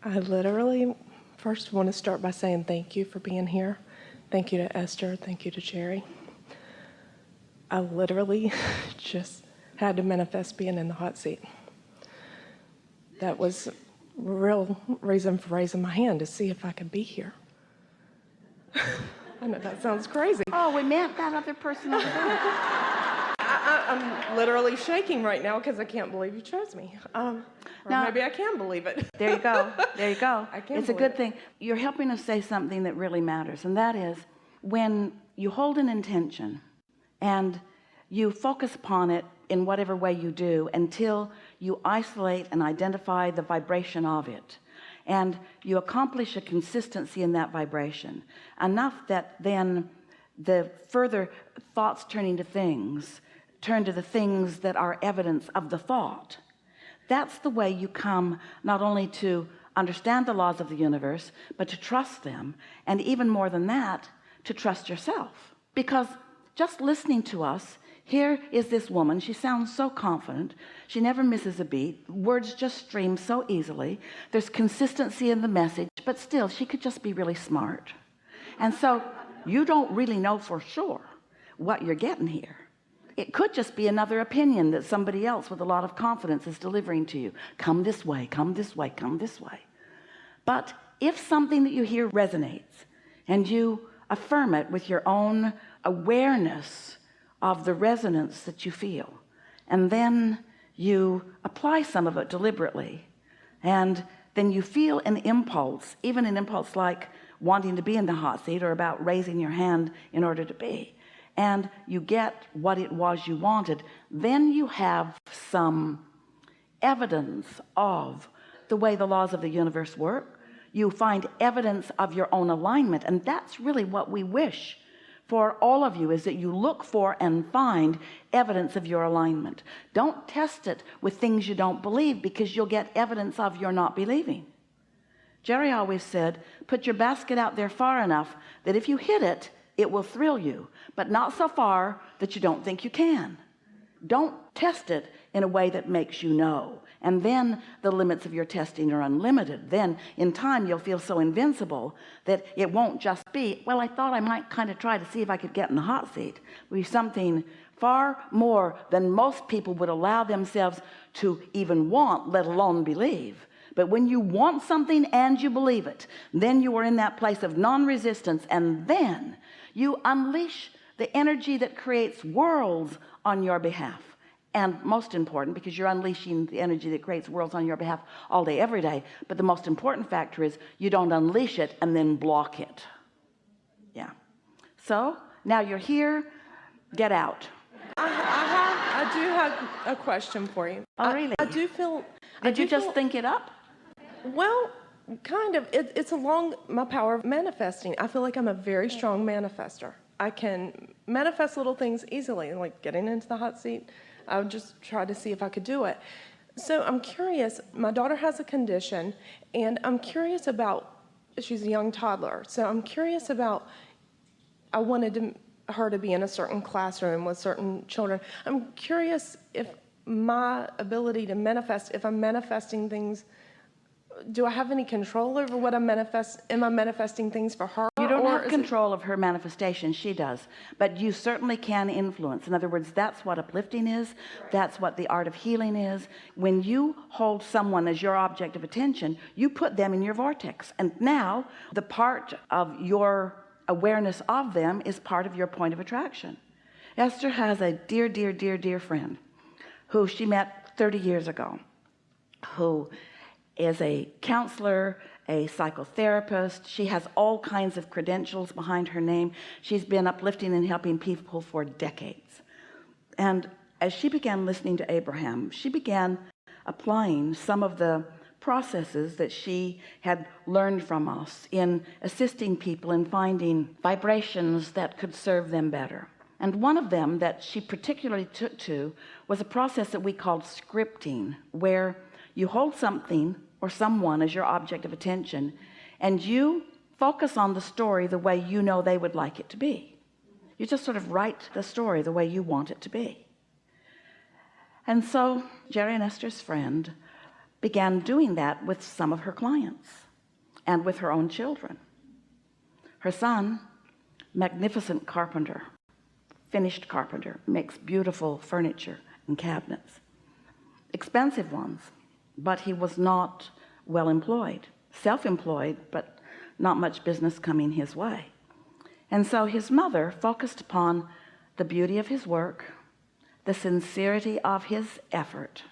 I literally first want to start by saying thank you for being here. Thank you to Esther. Thank you to Jerry. I literally just had to manifest being in the hot seat. That was real reason for raising my hand, to see if I could be here. I know that sounds crazy. Oh, we meant that other person over there. I'm literally shaking right now because I can't believe you chose me. Or Now, maybe I can believe it. There you go. There you go. I can It's a believe good it. thing. You're helping us say something that really matters, and that is when you hold an intention and you focus upon it in whatever way you do until you isolate and identify the vibration of it, and you accomplish a consistency in that vibration enough that then the further thoughts turn to the things that are evidence of the thought. That's the way you come not only to understand the laws of the universe, but to trust them, and even more than that, to trust yourself. Because just listening to us, here is this woman, she sounds so confident, she never misses a beat, words just stream so easily, there's consistency in the message, but still she could just be really smart. And so you don't really know for sure what you're getting here. It could just be another opinion that somebody else with a lot of confidence is delivering to you. Come this way, come this way, come this way. But if something that you hear resonates and you affirm it with your own awareness of the resonance that you feel, and then you apply some of it deliberately, and then you feel an impulse, even an impulse like wanting to be in the hot seat or about raising your hand in order to be, and you get what it was you wanted, then you have some evidence of the way the laws of the universe work. You find evidence of your own alignment, and that's really what we wish for all of you, is that you look for and find evidence of your alignment. Don't test it with things you don't believe, because you'll get evidence of your not believing. Jerry always said, put your basket out there far enough that if you hit it, it will thrill you, but not so far that you don't think you can. Don't test it in a way that makes you know, and then the limits of your testing are unlimited. Then in time you'll feel so invincible that it won't just be, well, I thought I might kind of try to see if I could get in the hot seat. It'll be something far more than most people would allow themselves to even want, let alone believe. But when you want something and you believe it, then you are in that place of non-resistance, and then you unleash the energy that creates worlds on your behalf. And most important, because you're unleashing the energy that creates worlds on your behalf all day, every day. But the most important factor is you don't unleash it and then block it. Yeah. So now you're here, get out. I do have a question for you. Oh, really? I do feel... Did you just think it up? Well, kind of. It's along my power of manifesting. I feel like I'm a very strong manifester. I can manifest little things easily, like getting into the hot seat. I would just try to see if I could do it. So I'm curious. My daughter has a condition, and I'm curious about, she's a young toddler, so I'm curious about, I wanted her to be in a certain classroom with certain children. I'm curious if my ability to manifest, if I'm manifesting things, do I have any control over what I manifest? Am I manifesting things for her? You don't have control of her manifestation, she does, but you certainly can influence. In other words, that's what uplifting is. That's what the art of healing is. When you hold someone as your object of attention, you put them in your vortex, and now the part of your awareness of them is part of your point of attraction. Esther has a dear, dear, dear, dear friend who she met 30 years ago, who is a counselor, a psychotherapist. She has all kinds of credentials behind her name. She's been uplifting and helping people for decades. And as she began listening to Abraham, she began applying some of the processes that she had learned from us in assisting people in finding vibrations that could serve them better. And one of them that she particularly took to was a process that we called scripting, where you hold something or someone as your object of attention, and you focus on the story the way you know they would like it to be. You just sort of write the story the way you want it to be. And so Jerry and Esther's friend began doing that with some of her clients and with her own children. Her son, magnificent carpenter, finished carpenter, makes beautiful furniture and cabinets, expensive ones, but he was not well employed, self-employed, but not much business coming his way. And so his mother focused upon the beauty of his work, the sincerity of his effort,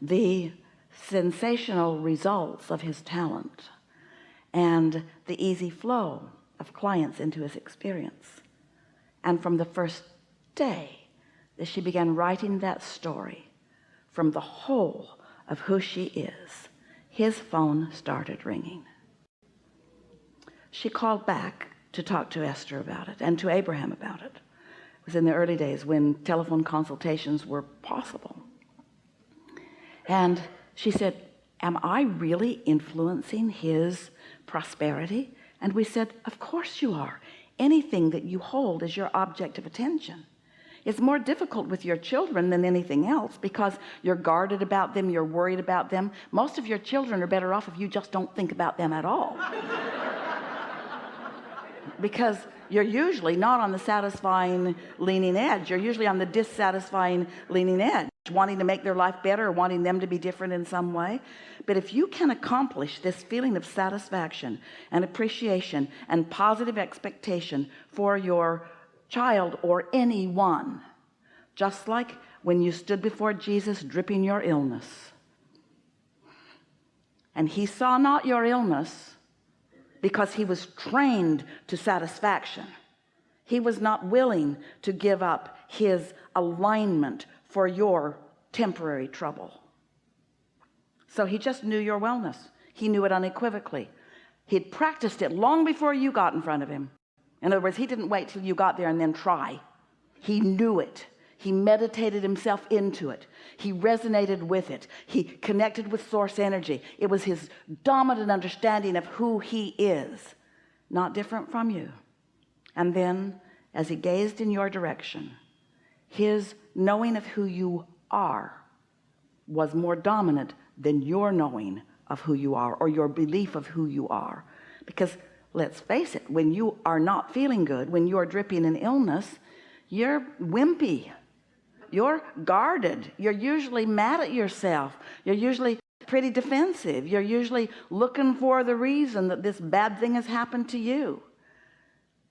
the sensational results of his talent, and the easy flow of clients into his experience. And from the first day that she began writing that story from the whole of who she is, his phone started ringing. She called back to talk to Esther about it and to Abraham about it. It was in the early days when telephone consultations were possible. And she said, am I really influencing his prosperity? And we said, of course you are. Anything that you hold is your object of attention. It's more difficult with your children than anything else because you're guarded about them, you're worried about them. Most of your children are better off if you just don't think about them at all. Because you're usually not on the satisfying leaning edge. You're usually on the dissatisfying leaning edge, wanting to make their life better or wanting them to be different in some way. But if you can accomplish this feeling of satisfaction and appreciation and positive expectation for your child or anyone, just like when you stood before Jesus dripping your illness, and he saw not your illness because he was trained to satisfaction. He was not willing to give up his alignment for your temporary trouble. So he just knew your wellness. He knew it unequivocally. He'd practiced it long before you got in front of him. In other words, he didn't wait till you got there and then try. He knew it. He meditated himself into it. He resonated with it. He connected with source energy. It was his dominant understanding of who he is, not different from you. And then as he gazed in your direction, his knowing of who you are was more dominant than your knowing of who you are or your belief of who you are. Because let's face it, when you are not feeling good, when you are dripping in illness, you're wimpy. You're guarded. You're usually mad at yourself. You're usually pretty defensive. You're usually looking for the reason that this bad thing has happened to you.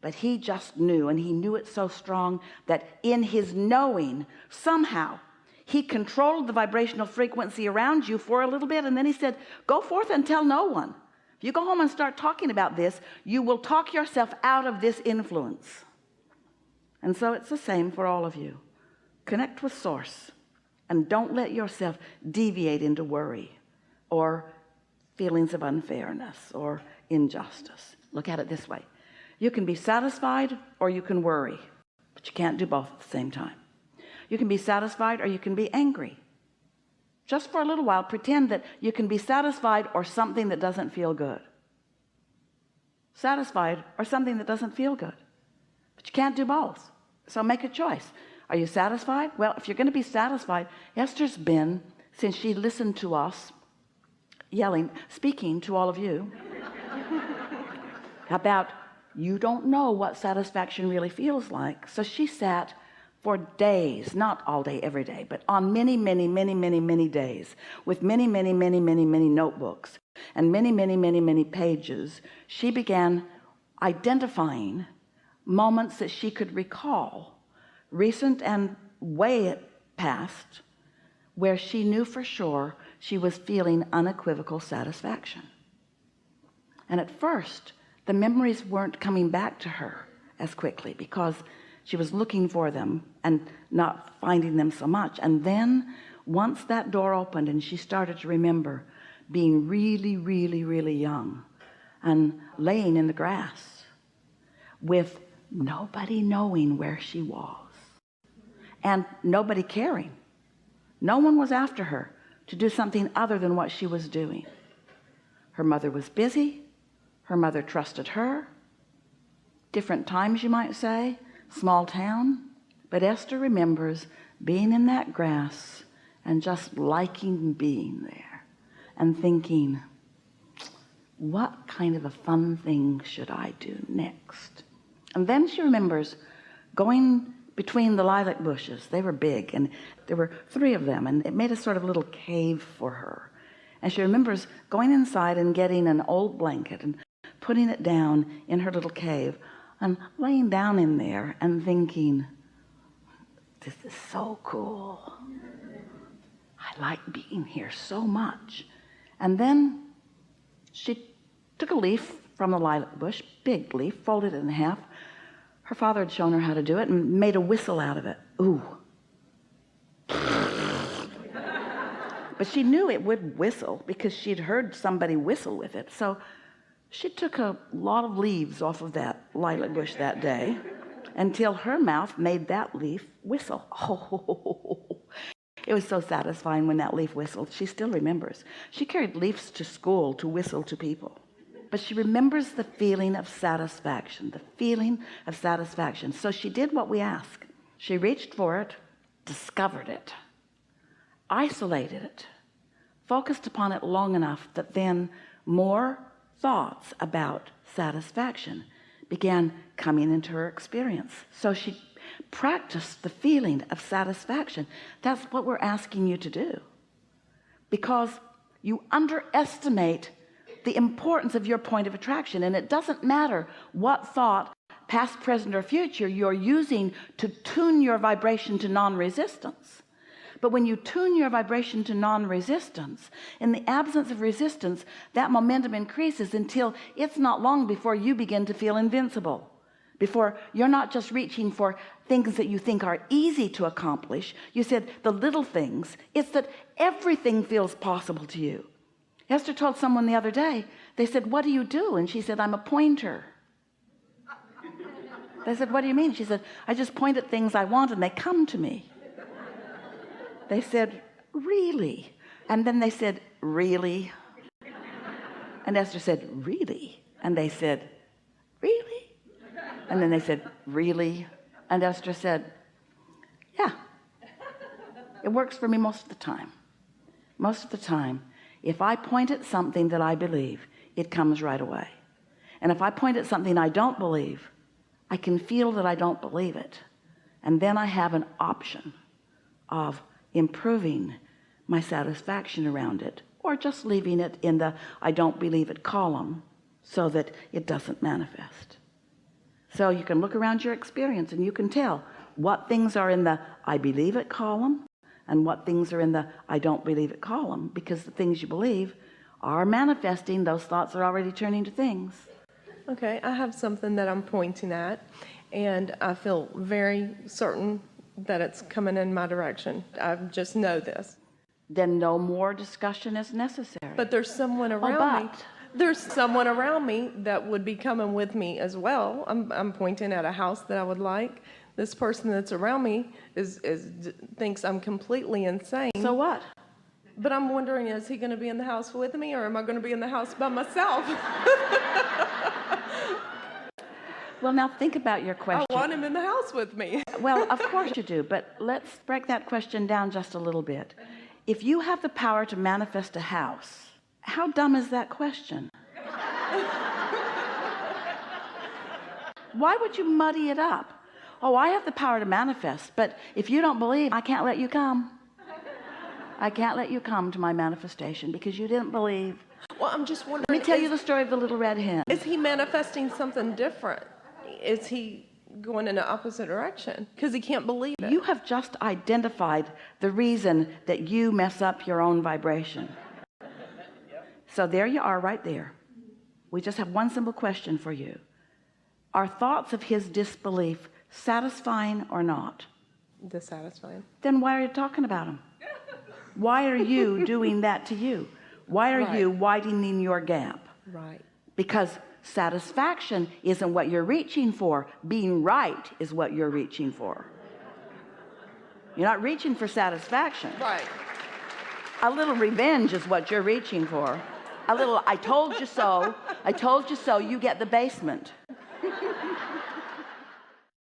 But he just knew, and he knew it so strong that in his knowing, somehow he controlled the vibrational frequency around you for a little bit. And then he said, go forth and tell no one. If you go home and start talking about this, you will talk yourself out of this influence. And so it's the same for all of you. Connect with source and don't let yourself deviate into worry or feelings of unfairness or injustice. Look at it this way. You can be satisfied or you can worry, but you can't do both at the same time. You can be satisfied or you can be angry. Just for a little while, pretend that you can be satisfied or something that doesn't feel good. Satisfied or something that doesn't feel good. But you can't do both. So make a choice. Are you satisfied? Well, if you're going to be satisfied, Esther's been, since she listened to us speaking to all of you about you don't know what satisfaction really feels like. So she sat for days, not all day, every day, but on many days with many notebooks and many pages. She began identifying moments that she could recall, recent and way past, where she knew for sure she was feeling unequivocal satisfaction. And at first the memories weren't coming back to her as quickly because she was looking for them and not finding them so much. And then once that door opened and she started to remember being really young and laying in the grass with nobody knowing where she was and nobody caring. No one was after her to do something other than what she was doing. Her mother was busy. Her mother trusted her. Different times, you might say, small town. But Esther remembers being in that grass and just liking being there and thinking, what kind of a fun thing should I do next? And then she remembers going between the lilac bushes. They were big, and there were 3 of them, and it made a sort of little cave for her. And she remembers going inside and getting an old blanket and putting it down in her little cave and laying down in there and thinking, this is so cool. I like being here so much. And then she took a leaf from the lilac bush, big leaf, folded it in half. Her father had shown her how to do it and made a whistle out of it. Ooh. But she knew it would whistle because she'd heard somebody whistle with it. So she took a lot of leaves off of that lilac bush that day until her mouth made that leaf whistle. Oh, it was so satisfying when that leaf whistled. She still remembers. She carried leaves to school to whistle to people. But she remembers the feeling of satisfaction, the feeling of satisfaction. So she did what we asked. She reached for it, discovered it, isolated it, focused upon it long enough that then more thoughts about satisfaction began coming into her experience. So she practiced the feeling of satisfaction. That's what we're asking you to do, because you underestimate the importance of your point of attraction. And it doesn't matter what thought, past, present, or future, you're using to tune your vibration to non-resistance. But when you tune your vibration to non-resistance, in the absence of resistance, that momentum increases until it's not long before you begin to feel invincible, before you're not just reaching for things that you think are easy to accomplish. You said the little things. It's that everything feels possible to you. Esther told someone the other day, they said, what do you do? And she said, I'm a pointer. They said, what do you mean? She said, I just point at things I want and they come to me. They said, really? And then they said, really? And Esther said, really? And they said, really? And then they said, really? And Esther said, yeah, it works for me most of the time. Most of the time, if I point at something that I believe, it comes right away. And if I point at something I don't believe, I can feel that I don't believe it. And then I have an option of improving my satisfaction around it, or just leaving it in the I don't believe it column so that it doesn't manifest. So you can look around your experience and you can tell what things are in the I believe it column and what things are in the I don't believe it column, because the things you believe are manifesting. Those thoughts are already turning to things. Okay, I have something that I'm pointing at, and I feel very certain that it's coming in my direction. I just know this. Then no more discussion is necessary. But there's someone around me. There's someone around me that would be coming with me as well. I'm pointing at a house that I would like. This person that's around me thinks I'm completely insane. So what? But I'm wondering, is he going to be in the house with me, or am I going to be in the house by myself? Well, now think about your question. I want him in the house with me. Well, of course you do, but let's break that question down just a little bit. If you have the power to manifest a house, how dumb is that question? Why would you muddy it up? Oh, I have the power to manifest, but if you don't believe, I can't let you come. I can't let you come to my manifestation because you didn't believe. Well, I'm just wondering. Let me tell you the story of the little red hen. Is he manifesting something different? Is he going in the opposite direction because he can't believe it? You have just identified the reason that you mess up your own vibration. So there you are right there. We just have one simple question for you. Are thoughts of his disbelief satisfying or not? Dissatisfying. Then why are you talking about him? Why are you doing that to you? Why are you widening your gap? Right. Because satisfaction isn't what you're reaching for. Being right is what you're reaching for. You're not reaching for satisfaction. Right. A little revenge is what you're reaching for. A little I told you so, you get the basement.